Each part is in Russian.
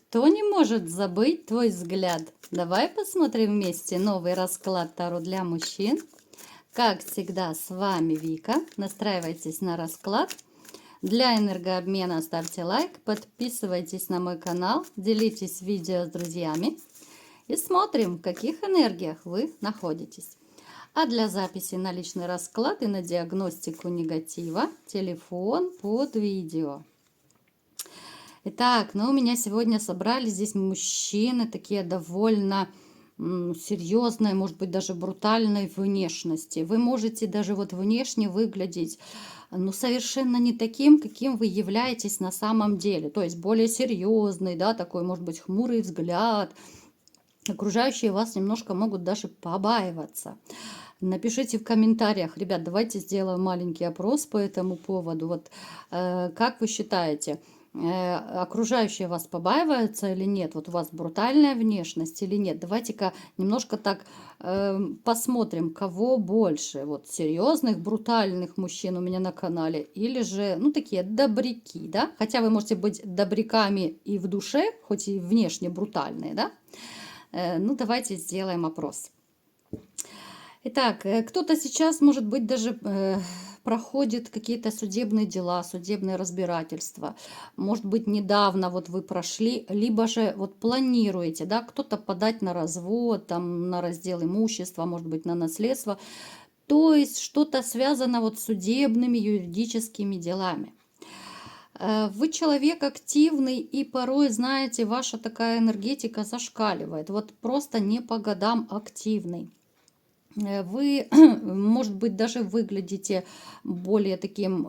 Кто не может забыть твой взгляд? Давай посмотрим вместе новый расклад Таро для мужчин. Как всегда, с вами Вика. Настраивайтесь на расклад. Для энергообмена ставьте лайк, подписывайтесь на мой канал, делитесь видео с друзьями и смотрим, в каких энергиях вы находитесь. А для записи на личный расклад и на диагностику негатива телефон под видео. Итак, ну у меня сегодня собрались здесь мужчины, такие довольно серьезной, может быть, даже брутальной внешности. Вы можете даже вот внешне выглядеть, ну, совершенно не таким, каким вы являетесь на самом деле. То есть более серьезный, да, такой, может быть, хмурый взгляд. Окружающие вас немножко могут даже побаиваться. Напишите в комментариях, ребят, давайте сделаем маленький опрос по этому поводу. Вот как вы считаете, окружающие вас побаиваются или нет? Вот у вас брутальная внешность или нет? Давайте-ка немножко так посмотрим, кого больше. Вот серьезных, брутальных мужчин у меня на канале или же, ну, такие добряки, да? Хотя вы можете быть добряками и в душе, хоть и внешне брутальные, да? Ну, давайте сделаем опрос. Итак, кто-то сейчас, может быть, даже проходит какие-то судебные дела, судебные разбирательства. Может быть, недавно вот вы прошли, либо же вот планируете, да, кто-то подать на развод, там, на раздел имущества, может быть, на наследство. То есть что-то связано вот с судебными, юридическими делами. Вы человек активный, и порой, знаете, ваша такая энергетика зашкаливает. Вот просто не по годам активный. Вы, может быть, даже выглядите более таким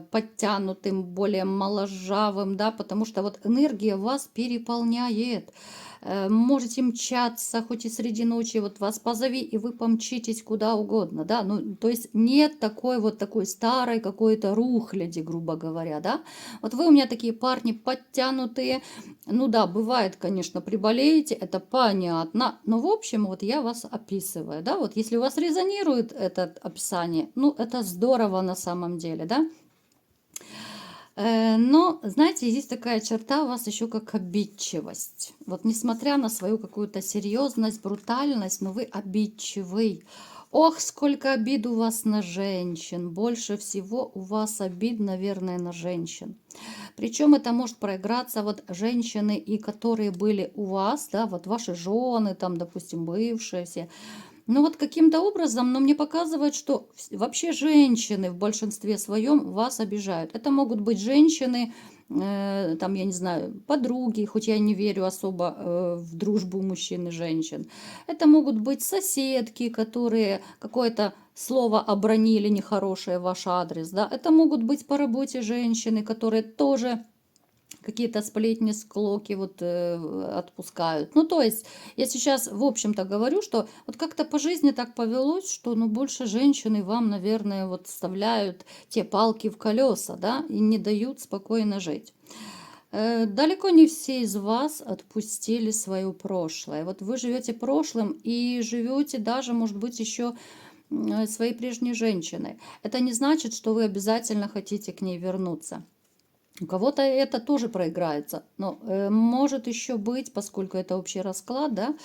подтянутым, более моложавым, да, потому что вот энергия вас переполняет. Можете мчаться, хоть и среди ночи, вот вас позови, и вы помчитесь куда угодно, да, ну, то есть нет такой старой какой-то рухляди, грубо говоря, да. Вот вы у меня такие парни подтянутые, ну да, бывает, конечно, приболеете, это понятно, но в общем вот я вас описываю, да, вот если у вас резонирует это описание, ну это здорово на самом деле, да. Но, знаете, есть такая черта у вас еще как обидчивость. Вот несмотря на свою какую-то серьезность, брутальность, но вы обидчивый. Ох, сколько обид у вас на женщин. Больше всего у вас обид, наверное, на женщин. Причем это может проиграться вот женщины, и которые были у вас, да, вот ваши жены, там, допустим, бывшие все. Ну вот каким-то образом, но мне показывает, что вообще женщины в большинстве своем вас обижают. Это могут быть женщины, там, я не знаю, подруги, хоть я не верю особо в дружбу мужчин и женщин. Это могут быть соседки, которые какое-то слово обронили нехорошее в ваш адрес, да. Это могут быть по работе женщины, которые тоже какие-то сплетни, склоки вот отпускают. Ну, то есть, я сейчас, в общем-то, говорю, что вот как-то по жизни так повелось, что, ну, больше женщины вам, наверное, вот вставляют те палки в колеса, да, и не дают спокойно жить. Далеко не все из вас отпустили свое прошлое. Вот вы живете прошлым и живете даже, может быть, еще своей прежней женщиной. Это не значит, что вы обязательно хотите к ней вернуться. У кого-то это тоже проиграется, но может еще быть, поскольку это общий расклад, да,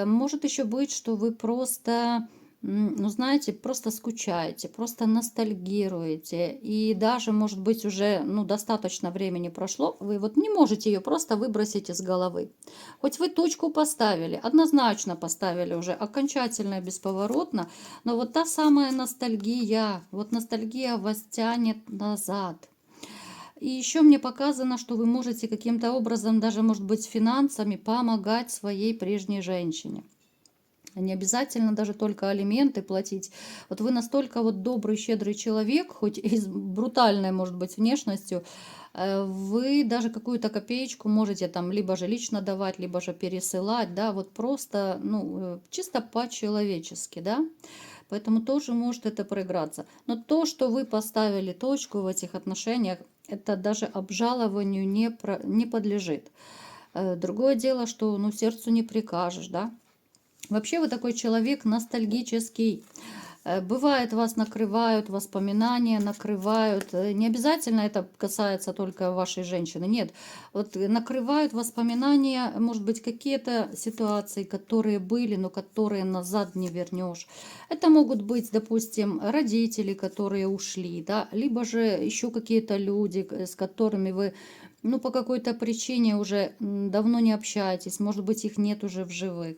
может еще быть, что вы просто, ну знаете, просто скучаете, просто ностальгируете, и даже, может быть, уже, ну, достаточно времени прошло, вы вот не можете ее просто выбросить из головы. Хоть вы точку поставили, однозначно поставили уже, окончательно, бесповоротно, но вот та самая ностальгия, вот ностальгия вас тянет назад. И еще мне показано, что вы можете каким-то образом, даже, может быть, финансами помогать своей прежней женщине. Не обязательно даже только алименты платить. Вот вы настолько вот добрый, щедрый человек, хоть и с брутальной, может быть, внешностью, вы даже какую-то копеечку можете там либо же лично давать, либо же пересылать, да, вот просто, ну, чисто по-человечески, да. Поэтому тоже может это проиграться. Но то, что вы поставили точку в этих отношениях, это даже обжалованию не подлежит. Другое дело, что, ну, сердцу не прикажешь, да. Вообще вы такой человек ностальгический. Бывает, вас накрывают воспоминания, накрывают. Не обязательно это касается только вашей женщины. Нет, вот накрывают воспоминания, может быть, какие-то ситуации, которые были, но которые назад не вернешь. Это могут быть, допустим, родители, которые ушли, да, либо же еще какие-то люди, с которыми вы, ну, по какой-то причине уже давно не общаетесь, может быть, их нет уже в живых.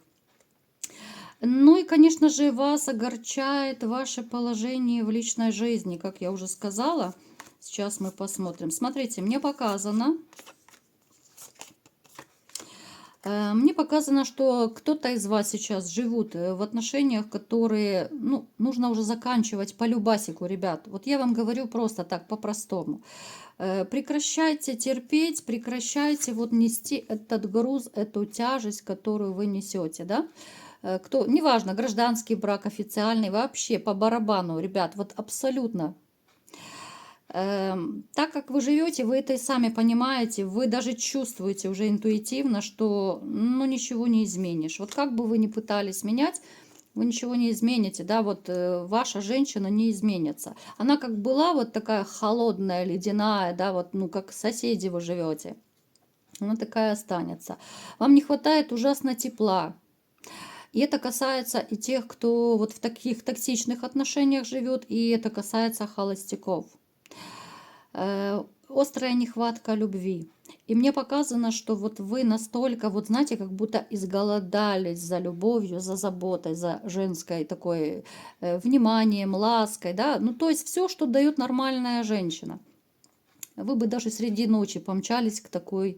Ну и, конечно же, вас огорчает ваше положение в личной жизни, как я уже сказала. Сейчас мы посмотрим. Смотрите, мне показано, что кто-то из вас сейчас живут в отношениях, которые, ну, нужно уже заканчивать по любасику, ребят. Вот я вам говорю просто так, по-простому. Прекращайте терпеть, прекращайте вот нести этот груз, эту тяжесть, которую вы несете, да? Кто, неважно, гражданский брак, официальный, вообще по барабану, ребят, вот абсолютно. Так как вы живете, вы это и сами понимаете, вы даже чувствуете уже интуитивно, что ну ничего не изменишь. Вот как бы вы ни пытались менять, вы ничего не измените, да, вот ваша женщина не изменится. Она как была вот такая холодная, ледяная, да, вот, ну, как соседи вы живете, она такая останется. Вам не хватает ужасно тепла. И это касается и тех, кто вот в таких токсичных отношениях живет, и это касается холостяков. Острая нехватка любви. И мне показано, что вот вы настолько, вот знаете, как будто изголодались за любовью, за заботой, за женской такой вниманием, лаской, да, ну то есть все, что дает нормальная женщина. Вы бы даже среди ночи помчались к такой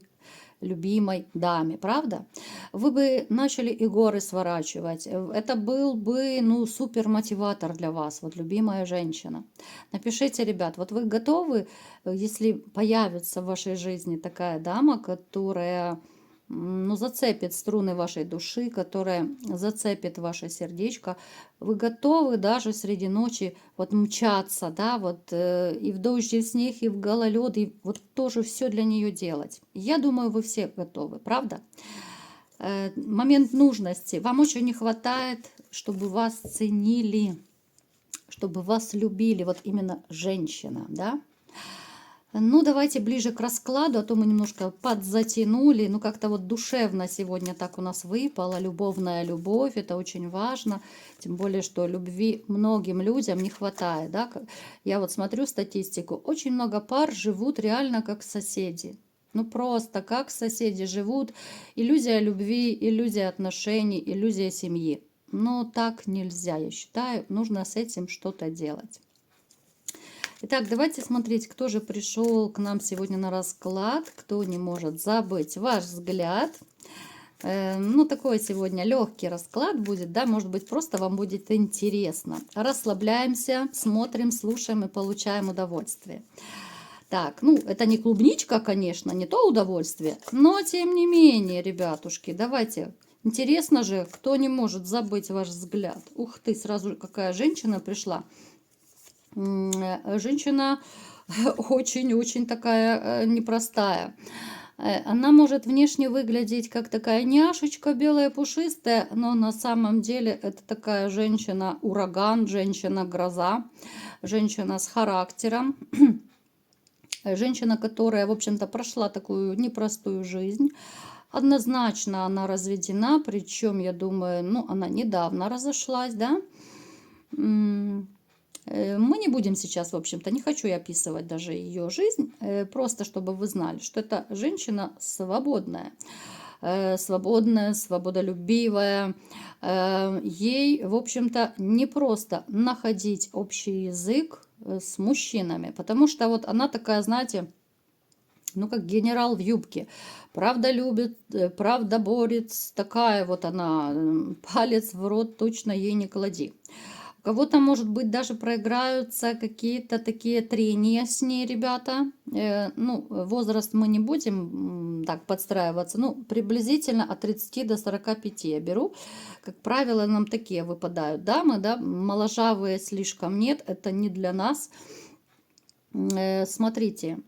любимой даме, правда? Вы бы начали и горы сворачивать. Это был бы, ну, супер мотиватор для вас, вот любимая женщина. Напишите, ребят, вот вы готовы, если появится в вашей жизни такая дама, которая, ну, зацепит струны вашей души, которая зацепит ваше сердечко, вы готовы даже среди ночи вот мчаться, да, вот и в дождь, и в снег, и в гололед, и вот тоже все для нее делать. Я думаю, вы все готовы, правда? Момент нужности. Вам очень не хватает, чтобы вас ценили, чтобы вас любили, вот именно женщина, да? Ну, давайте ближе к раскладу, а то мы немножко подзатянули. Ну, как-то вот душевно сегодня так у нас выпало. Любовная любовь, это очень важно. Тем более, что любви многим людям не хватает. Да? Я вот смотрю статистику. Очень много пар живут реально как соседи. Ну, просто как соседи живут. Иллюзия любви, иллюзия отношений, иллюзия семьи. Но так нельзя, я считаю. Нужно с этим что-то делать. Итак, давайте смотреть, кто же пришел к нам сегодня на расклад, кто не может забыть ваш взгляд. Ну, такой сегодня легкий расклад будет, да, может быть, просто вам будет интересно. Расслабляемся, смотрим, слушаем и получаем удовольствие. Так, ну, это не клубничка, конечно, не то удовольствие, но тем не менее, ребятушки, давайте. Интересно же, кто не может забыть ваш взгляд. Ух ты, сразу какая женщина пришла. Женщина очень-очень такая непростая. Она может внешне выглядеть как такая няшечка белая, пушистая, но на самом деле это такая женщина-ураган, женщина-гроза, женщина с характером, женщина, которая, в общем-то, прошла такую непростую жизнь. Однозначно она разведена, причем, я думаю, ну, она недавно разошлась, да. Мы не будем сейчас, в общем-то, не хочу я описывать даже ее жизнь, просто чтобы вы знали, что это женщина свободная, свободная, свободолюбивая. Ей, в общем-то, не просто находить общий язык с мужчинами, потому что вот она такая, знаете, ну, как генерал в юбке. Правда любит, правда борется, такая вот она, палец в рот точно ей не клади. У кого-то, может быть, даже проиграются какие-то такие трения с ней, ребята. Ну, возраст мы не будем так подстраиваться. Ну, приблизительно от 30 до 45 я беру. Как правило, нам такие выпадают дамы, да, моложавые слишком нет, это не для нас. Смотрите,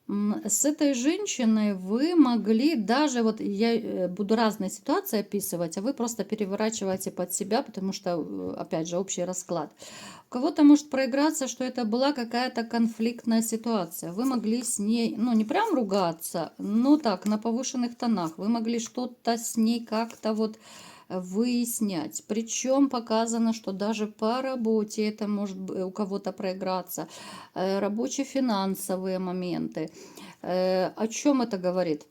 С этой женщиной вы могли даже, вот я буду разные ситуации описывать, а вы просто переворачиваете под себя, потому что, опять же, общий расклад. У кого-то может проиграться, что это была какая-то конфликтная ситуация. Вы могли с ней, ну, не прям ругаться, но так, на повышенных тонах. Вы могли что-то с ней как-то вот выяснять. Причем показано, что даже по работе это может у кого-то проиграться. Рабочие финансовые моменты. О чем это говорит?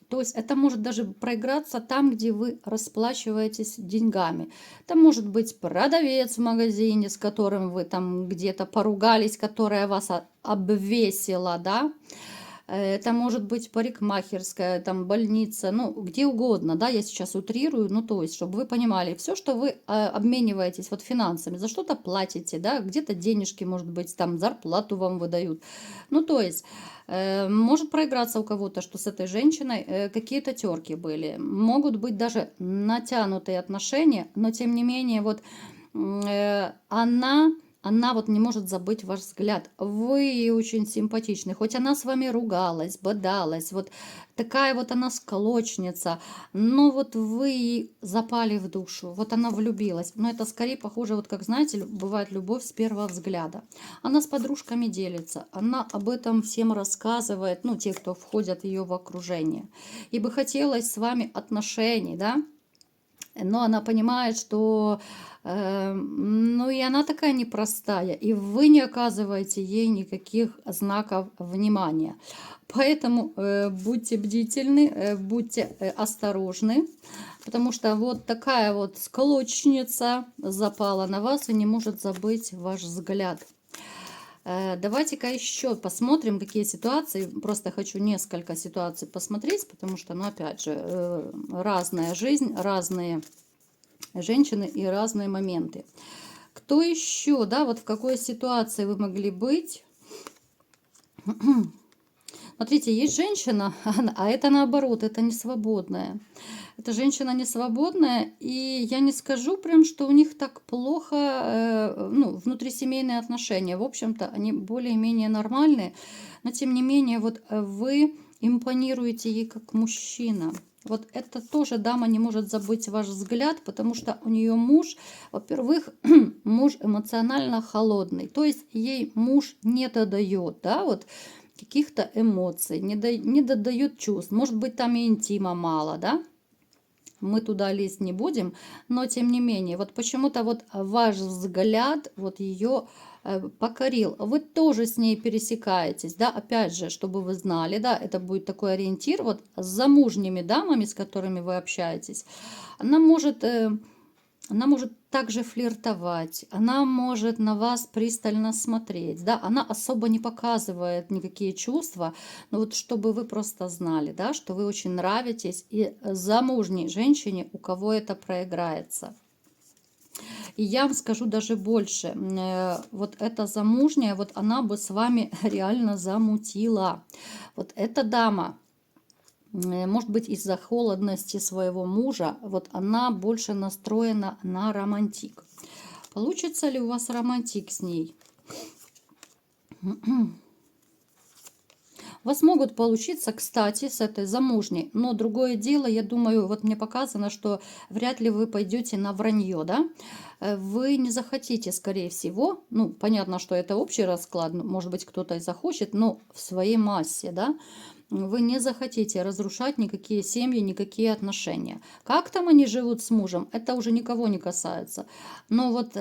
То есть это может даже проиграться там, где вы расплачиваетесь деньгами. Это может быть продавец в магазине, с которым вы там где-то поругались, которая вас обвесила, да. Это может быть парикмахерская, там больница, ну, где угодно, да, я сейчас утрирую, ну, то есть, чтобы вы понимали, все, что вы обмениваетесь вот финансами, за что-то платите, да, где-то денежки, может быть, там зарплату вам выдают, ну, то есть, может проиграться у кого-то, что с этой женщиной какие-то терки были, могут быть даже натянутые отношения, но, тем не менее, вот она вот не может забыть ваш взгляд. Вы ей очень симпатичны. Хоть она с вами ругалась, бодалась, вот такая вот она сколочница, но вот вы ей запали в душу, вот она влюбилась. Но это скорее похоже, вот как, знаете, бывает любовь с первого взгляда. Она с подружками делится, она об этом всем рассказывает, ну, те, кто входят в ее в окружение. И бы хотелось с вами отношений, да? Но она понимает, что ну и она такая непростая, и вы не оказываете ей никаких знаков внимания. Поэтому будьте бдительны, будьте осторожны, потому что вот такая вот сколочница запала на вас и не может забыть ваш взгляд. Давайте-ка еще посмотрим, какие ситуации. Просто хочу несколько ситуаций посмотреть, потому что, ну, опять же, разная жизнь, разные женщины и разные моменты. Кто еще, да, вот в какой ситуации вы могли быть? Смотрите, есть женщина, а это наоборот, это не свободная. Эта женщина не свободная, и я не скажу прям, что у них так плохо, ну, внутрисемейные отношения. В общем-то, они более-менее нормальные, но тем не менее, вот вы импонируете ей как мужчина. Вот это тоже дама не может забыть ваш взгляд, потому что у нее муж, во-первых, муж эмоционально холодный, то есть ей муж не додает, да, вот каких-то эмоций, не додает чувств. Может быть, там и интима мало, да? Мы туда лезть не будем, но тем не менее, вот почему-то вот ваш взгляд вот ее покорил. Вы тоже с ней пересекаетесь, да, опять же, чтобы вы знали, да, это будет такой ориентир вот с замужними дамами, с которыми вы общаетесь. Она может также флиртовать, она может на вас пристально смотреть, да, она особо не показывает никакие чувства, но вот чтобы вы просто знали, да, что вы очень нравитесь и замужней женщине, у кого это проиграется. И я вам скажу даже больше, вот эта замужняя, вот она бы с вами реально замутила. Вот эта дама, может быть, из-за холодности своего мужа, вот она больше настроена на романтик. Получится ли у вас романтик с ней? У вас могут получиться, кстати, с этой замужней, но другое дело, я думаю, вот мне показано, что вряд ли вы пойдете на вранье, да? Вы не захотите, скорее всего, ну, понятно, что это общий расклад, может быть, кто-то и захочет, но в своей массе, да? Вы не захотите разрушать никакие семьи, никакие отношения. Как там они живут с мужем, это уже никого не касается. Но вот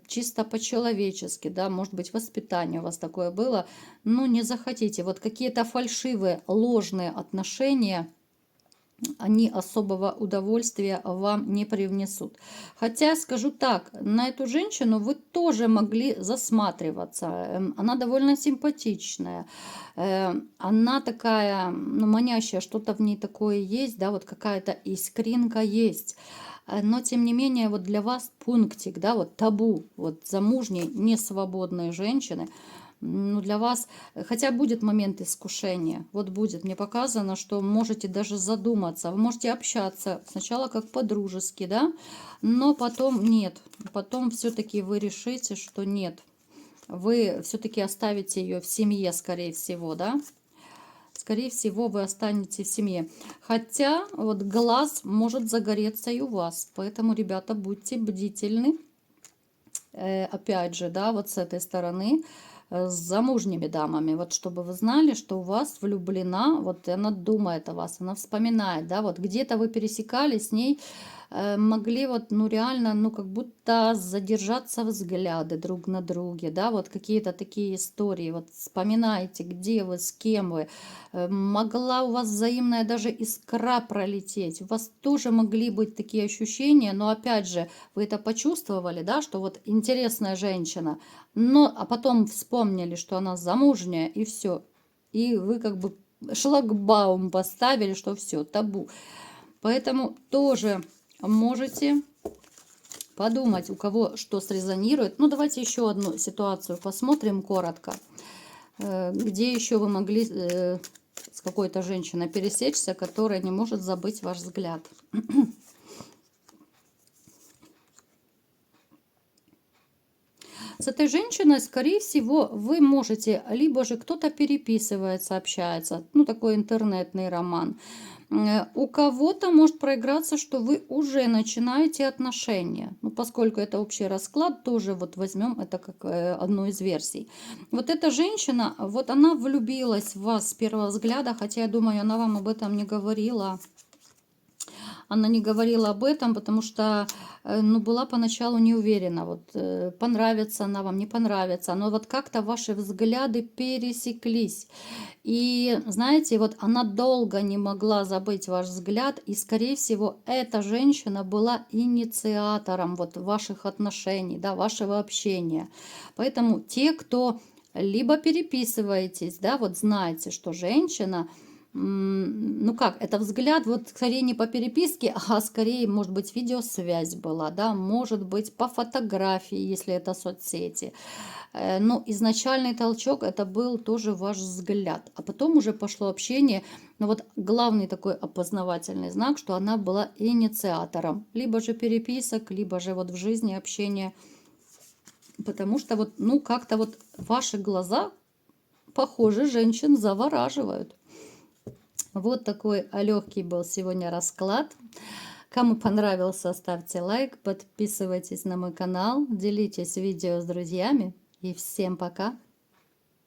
чисто по-человечески, да, может быть, воспитание у вас такое было, ну, не захотите. Вот какие-то фальшивые, ложные отношения, они особого удовольствия вам не привнесут. Хотя, скажу так, на эту женщину вы тоже могли засматриваться. Она довольно симпатичная. Она такая, ну, манящая, что-то в ней такое есть, да, вот какая-то искринка есть. Но, тем не менее, вот для вас пунктик, да, вот табу, вот замужней, несвободной женщины, ну, для вас, хотя будет момент искушения, вот будет, мне показано, что можете даже задуматься, вы можете общаться сначала как по-дружески, да, но потом нет, потом все-таки вы решите, что нет, вы все-таки оставите ее в семье, скорее всего, да? Скорее всего, вы останетесь в семье. Хотя вот глаз может загореться и у вас. Поэтому, ребята, будьте бдительны. Опять же, да, вот с этой стороны, с замужними дамами. Вот чтобы вы знали, что у вас влюблена, вот она думает о вас, она вспоминает, да, вот где-то вы пересекались с ней, могли вот, ну реально, ну как будто задержаться взгляды друг на друге, да, вот какие-то такие истории, вот вспоминаете, где вы, с кем вы, могла у вас взаимная даже искра пролететь, у вас тоже могли быть такие ощущения, но опять же, вы это почувствовали, да, что вот интересная женщина, но, а потом вспомнили, что она замужняя, и все, и вы как бы шлагбаум поставили, что все, табу. Поэтому тоже можете подумать, у кого что срезонирует. Ну, давайте еще одну ситуацию посмотрим коротко. Где еще вы могли с какой-то женщиной пересечься, которая не может забыть ваш взгляд. С этой женщиной, скорее всего, вы можете, либо же кто-то переписывается, общается, ну, такой интернетный роман. У кого-то может проиграться, что вы уже начинаете отношения. Ну, поскольку это общий расклад, тоже вот возьмем это как одну из версий. Вот эта женщина, вот она влюбилась в вас с первого взгляда, хотя я думаю, она вам об этом не говорила. Она не говорила об этом, потому что, ну, была поначалу не уверена, вот, понравится она вам, не понравится. Но вот как-то ваши взгляды пересеклись. И, знаете, вот она долго не могла забыть ваш взгляд, и, скорее всего, эта женщина была инициатором вот ваших отношений, да, вашего общения. Поэтому те, кто либо переписываетесь, да, вот знаете, что женщина, ну как, это взгляд вот скорее не по переписке, а скорее, может быть, видеосвязь была, да, может быть, по фотографии, если это соцсети. Но изначальный толчок это был тоже ваш взгляд, а потом уже пошло общение. Но вот главный такой опознавательный знак, что она была инициатором, либо же переписок, либо же вот в жизни общения, потому что вот, ну как-то вот ваши глаза, похоже, женщин завораживают. Вот такой легкий был сегодня расклад. Кому понравился, ставьте лайк, подписывайтесь на мой канал, делитесь видео с друзьями. И всем пока!